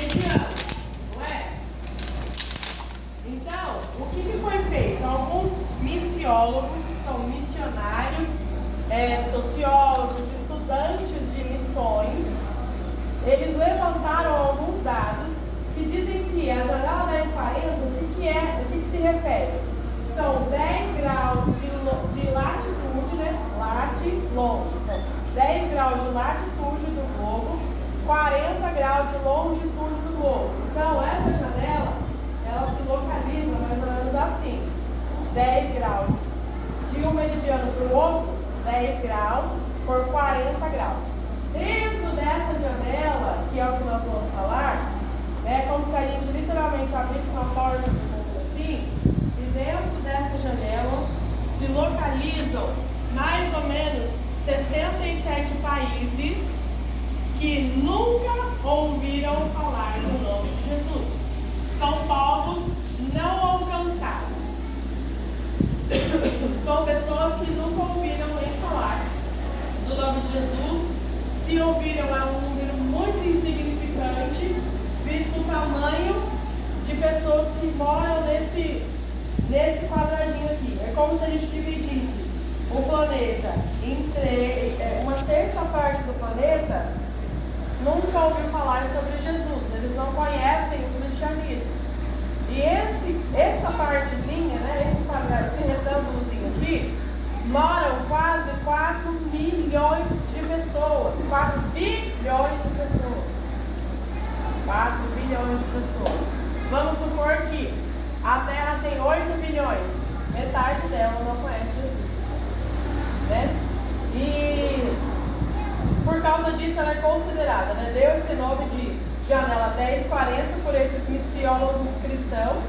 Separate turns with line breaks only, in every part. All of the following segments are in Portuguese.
mediano, não é? Então, o que foi feito? Alguns missiólogos, que são missionários, sociólogos, estudantes de missões, eles levantaram alguns dados que dizem que a janela 1040, o que se refere? São 10 graus de latitude, né? Longe. 10 graus de latitude do globo, 40 graus de longitude do globo. Então, essa janela, ela se localiza mais ou menos assim: 10 graus de um meridiano para o outro, 10 graus por 40 graus. Dentro dessa janela, que é o que nós vamos falar, é como se a gente literalmente abrisse uma porta do mundo assim, e dentro dessa janela se localizam mais ou menos 67 países que nunca ouviram falar do nome de Jesus. São povos não alcançados. São pessoas que nunca ouviram nem falar do nome de Jesus. Se ouviram, é um número muito insignificante, visto o tamanho de pessoas que moram nesse quadradinho aqui. É como se a gente dividisse o planeta em uma terça parte do planeta nunca ouviu falar sobre Jesus. Eles não conhecem o cristianismo. E essa partezinha, né, esse quadrado, esse retângulozinho aqui, moram quase 4 milhões de pessoas. 4 bilhões de pessoas. 4 bilhões de pessoas. Vamos supor que a Terra tem 8 bilhões. Metade dela não conhece Jesus. Né? E por causa disso ela é considerada, né? Deu esse nome de janela 1040 por esses missiólogos cristãos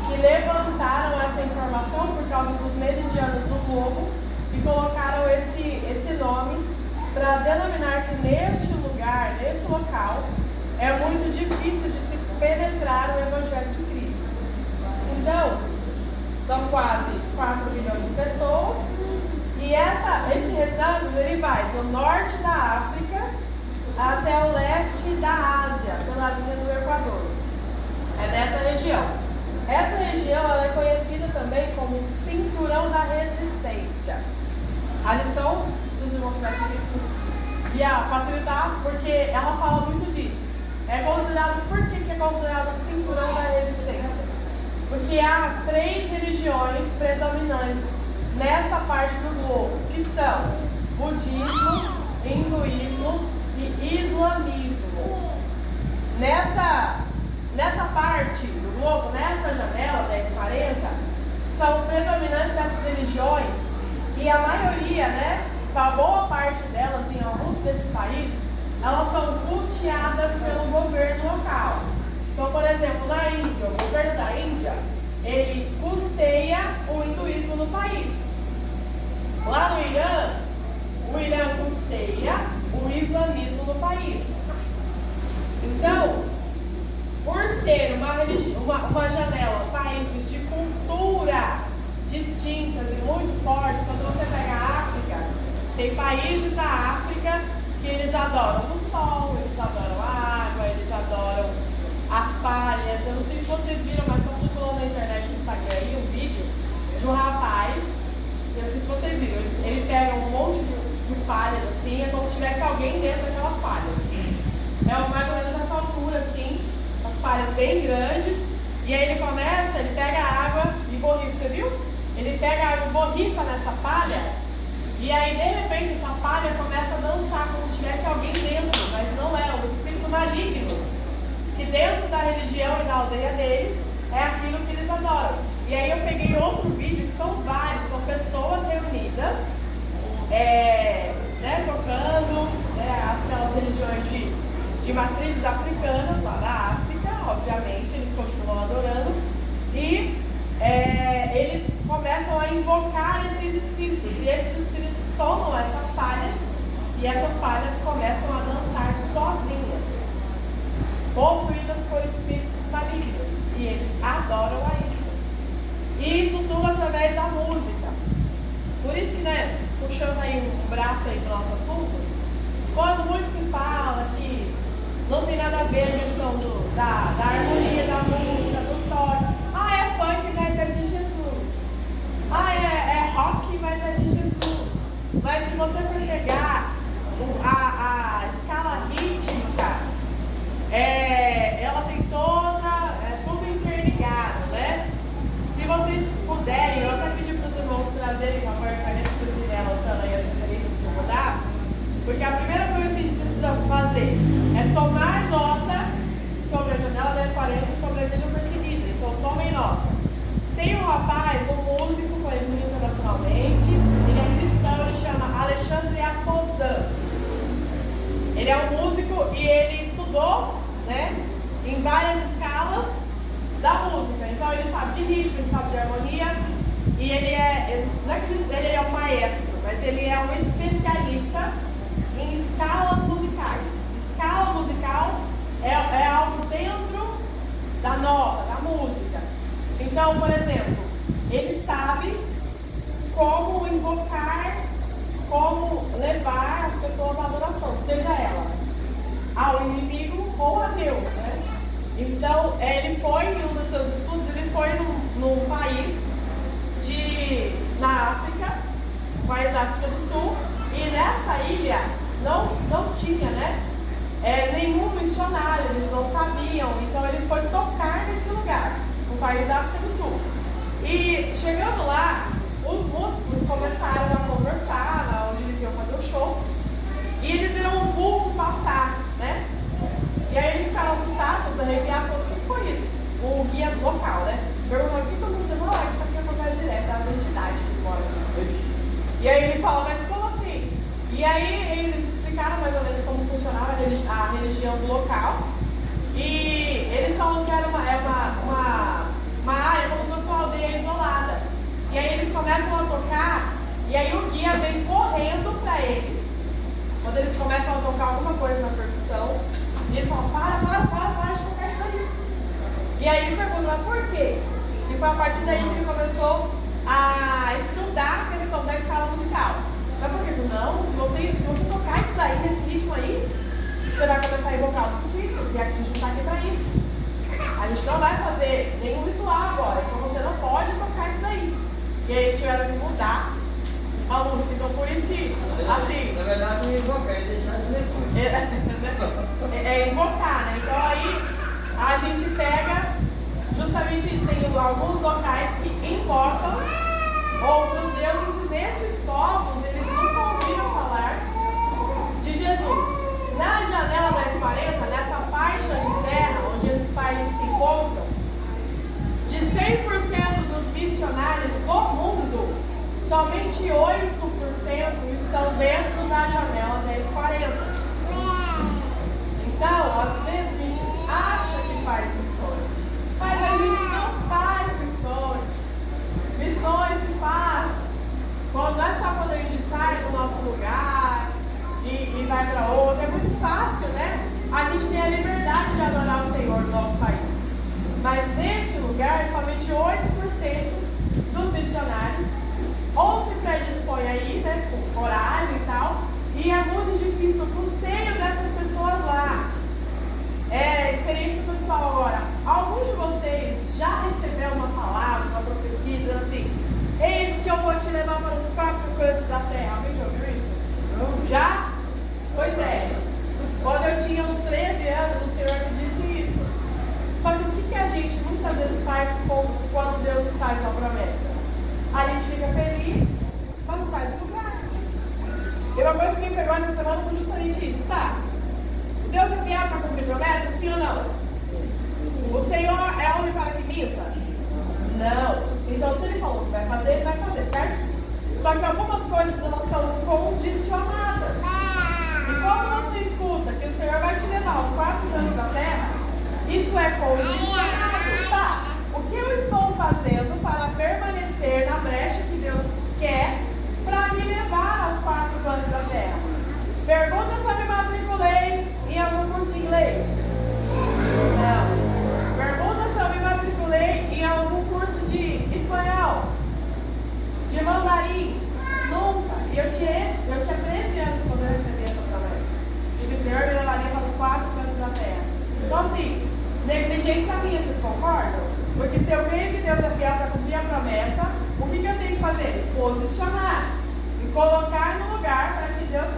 que levantaram essa informação por causa dos meridianos do globo e colocaram esse nome para denominar que neste lugar, nesse local, é muito difícil de se penetrar o Evangelho de Cristo. Então, são quase 4 milhões de pessoas e esse retângulo ele vai do norte da África até o leste da Ásia, pela linha do Equador. É nessa região. Essa região ela é conhecida também como Cinturão da Resistência. A lição, preciso mostrar aqui, e facilitar, porque ela fala muito disso. É considerado, por que é considerado Cinturão da Resistência? Porque há 3 religiões predominantes nessa parte do globo, que são budismo, hinduísmo e islamismo. Nessa parte do globo, nessa janela 1040, são predominantes essas religiões e a maioria, né, a boa parte delas em alguns desses países, elas são custeadas pelo governo local. Então, por exemplo, na Índia, o governo da Índia, ele custeia o hinduísmo no país. Lá no Irã, o Irã custeia o islamismo no país. Então, por ser uma janela, países de cultura distintas e muito fortes, quando você pega a África, tem países da África que eles adoram o sol, eles adoram a água, eles adoram as palhas. Eu não sei se vocês viram, mas está circulando na internet, no Instagram aí, um vídeo de um rapaz, eu não sei se vocês viram, ele pega um monte de palhas assim, é como se tivesse alguém dentro daquelas palhas. É mais ou menos essa altura assim, as palhas bem grandes, e aí ele pega a água e borrifa, você viu? Ele pega a água e borrifa nessa palha, e aí de repente essa palha começa a dançar como se tivesse alguém dentro, mas não é, um espírito maligno, que dentro da religião e da aldeia deles é aquilo que eles adoram. E aí eu peguei outro vídeo que são vários, são pessoas reunidas, né, tocando, né, aquelas religiões de matrizes africanas lá da África, obviamente, eles continuam adorando, e eles começam a invocar esses espíritos, e esses espíritos tomam essas palhas, e essas palhas começam a dançar sozinhas, possuídas por espíritos malignos, e eles adoram a isso. E isso tudo através da música. Por isso que, né, puxando aí um braço aí para o nosso assunto, quando muito se fala que não tem nada a ver a questão da harmonia, da música, do toque. Ah, é funk, mas é de Jesus. Ah, é rock, mas é de Jesus. Mas se você for pegar a escala rítmica, ela tem toda, tudo interligado, né? Se vocês puderem, eu até pedi para os irmãos trazerem uma caneta que vocês irem anotando aí as referências que eu vou dar, porque a primeira coisa que a gente precisa fazer é tomar nota sobre a janela 1040 e sobre a igreja perseguida. Então tomem nota. Tem um rapaz, um músico conhecido internacionalmente, ele é cristão, ele chama Alexandre Aposan. Ele é um músico e ele estudou, né, em várias escalas da música. Então ele sabe de ritmo, ele sabe de harmonia, e não é que ele é um maestro, mas ele é um especialista em escalas musicais. Escala musical é algo dentro da nota, da música. Então, por exemplo, ele sabe como invocar, como levar as pessoas à adoração, seja ela ao inimigo ou a Deus, né? Então, ele foi em um dos seus estudos, ele foi num país na África, país da África do Sul, e nessa ilha não tinha, né, nenhum missionário, eles não sabiam, então ele foi tocar nesse lugar, no país da África do Sul. E chegando lá, os músicos começaram a conversar, onde eles iam fazer o show, e eles viram um vulto passar, né? E aí eles ficaram assustados, arrepiados, falaram assim: o que foi isso? O guia local, né? Perguntou: o que está acontecendo? Não, isso aqui acontece direto, das entidades que moram aqui. E aí ele fala: mas como assim? E aí eles explicaram mais ou menos como funcionava a religião do local. E eles falam que era uma área como se fosse uma aldeia isolada. E aí eles começam a tocar, e aí o guia vem correndo para eles. Quando eles começam a tocar alguma coisa na percussão, e eles falam: para de tocar isso daí. E aí ele pergunta: mas por quê? E foi a partir daí que ele começou a estudar a questão da escala musical. Sabe por quê? Não, se você tocar isso daí, nesse ritmo aí, você vai começar a invocar os espíritos, e a gente não está aqui para isso. A gente não vai fazer nenhum ritual agora, então você não pode tocar isso daí. E aí eles tiveram que mudar a música. Então por isso que, assim...
Na verdade, não invocar, é deixar de depois.
É invocar, né? Então aí a gente pega justamente isso. Tem alguns locais que invocam outros deuses, e nesses povos eles nunca ouviram falar de Jesus. Na janela 1040, nessa faixa de terra onde esses países se encontram, de 100% dos missionários do mundo, somente 8% estão dentro da janela 1040. Então, às vezes a gente acha que faz missões, mas a gente não faz missões. Missões se faz quando não é só quando a gente sai do nosso lugar e vai para outro. É muito fácil, né? A gente tem a liberdade de adorar o Senhor no nosso país. Mas neste lugar, somente 8% dos missionários ou se predispõe aí, né, com horário e tal, e é muito difícil o custeio dessas pessoas lá. Experiência pessoal agora. Algum de vocês já recebeu uma palavra, uma profecia, dizendo assim: eis que eu vou te levar para os 4 cantos da terra? Alguém já ouviu isso? Não. Já? Pois é. Quando eu tinha uns 13 anos, o Senhor me disse isso. Só que o que a gente muitas vezes faz quando Deus nos faz uma promessa? A gente fica feliz quando sai do lugar. E uma coisa que me pegou essa semana foi justamente isso, tá? Deus é fiel para cumprir promessa, sim ou não? O Senhor é homem para que minta? Não. Então se Ele falou que vai fazer, Ele vai fazer, certo? Só que algumas coisas elas são condicionadas. E quando você escuta que o Senhor vai te levar aos 4 cantos da terra, isso é condicionado. Tá? O que eu estou fazendo para permanecer na brecha que Deus quer para me levar aos 4 cantos da terra? Pergunta se eu me matriculei em algum curso de inglês. Não. Pergunta se eu me matriculei em algum curso de espanhol, de mandarim. Nunca. E eu tinha 13 anos quando eu recebi essa promessa de que o Senhor me levaria para os 4 cantos da terra. Então assim, exigência minha, vocês concordam? Porque se eu creio que Deus é fiel para cumprir a promessa, o que eu tenho que fazer? Posicionar. E colocar no lugar para que Deus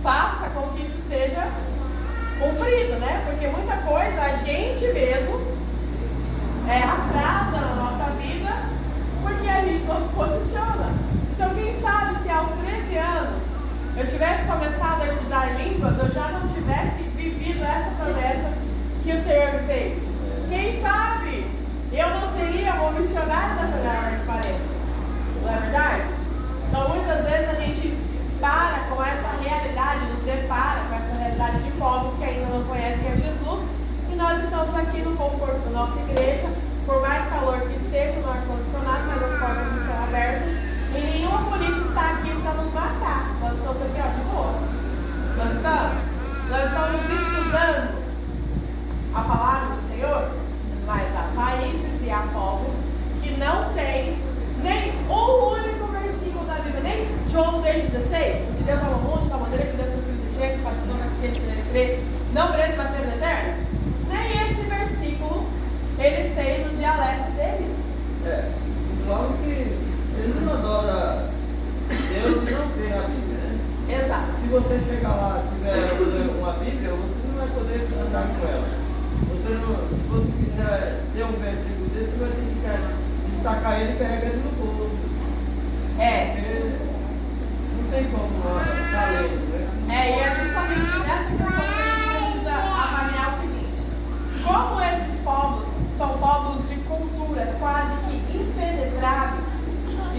faça com que isso seja cumprido, né? Porque muita coisa a gente mesmo atrasa na nossa vida porque a gente não se posiciona. Então, quem sabe se aos 13 anos eu tivesse começado a estudar línguas, eu já não tivesse vivido essa promessa que o Senhor me fez. Quem sabe eu não seria uma missionária da Janela Transparente. Não é verdade? Então, muitas vezes a gente para com essa realidade, nos depara com essa realidade de povos que ainda não conhecem a Jesus, e nós estamos aqui no conforto da nossa igreja, por mais calor que esteja no ar-condicionado, mas as portas estão abertas, e nenhuma polícia está aqui para nos matar. Nós estamos aqui, de boa. Nós estamos estudando a palavra do Senhor, mas há países e há povos que não têm nem um único versículo da Bíblia, nem João 3,16, porque Deus amou o mundo de tal maneira que deu seu filho de jeito para que todo aquele que nele crê não preso, mas ter vida eterna. Nem esse versículo eles têm no dialeto deles.
Logo que eles não adoram Deus e não crê na Bíblia, né?
Exato.
Se você chegar lá e tiver uma Bíblia, você não vai poder andar com ela. Você não, se você quiser ter um versículo desse, você vai ter que destacar ele e carregar ele no bolso. Porque não tem como estar lendo, né?
E é justamente nessa questão que a gente precisa avaliar o seguinte: como esses povos são povos de culturas quase que impenetráveis,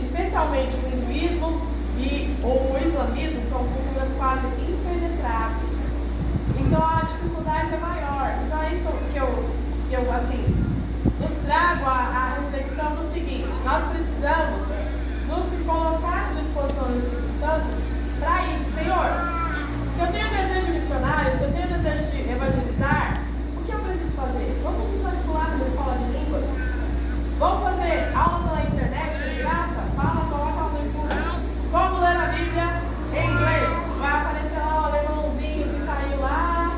especialmente o hinduísmo e o islamismo são culturas quase impenetráveis. Então a dificuldade é maior. Então é isso que eu assim, nos trago a reflexão do seguinte: nós precisamos nos colocar à disposição do Espírito Santo para isso. Senhor, se eu tenho desejo missionário, se eu tenho desejo de evangelizar, o que eu preciso fazer? Vamos nos matricular numa escola de línguas? Vamos fazer aula pela internet de graça? Coloca no YouTube. Vamos ler a Bíblia em inglês? Vai aparecer lá o alemãozinho que saiu lá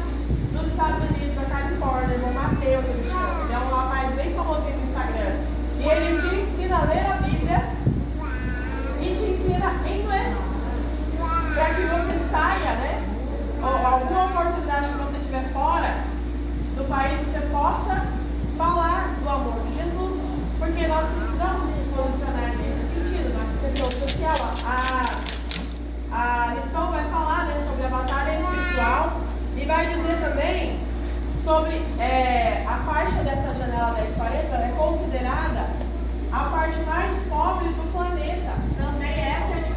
dos Estados Unidos, da Califórnia, irmão Mateus, ele chama. Ele é um rapaz bem famosinho no Instagram. E ele te ensina a ler a Bíblia e te ensina inglês. Para que você saia, né? Ou alguma oportunidade que você tiver fora do país, você possa falar do amor de Jesus. Porque nós precisamos nos posicionar nesse sentido, na questão social. A lição vai falar, né, sobre a batalha espiritual e vai dizer também sobre a faixa dessa janela 1040, ela é considerada a parte mais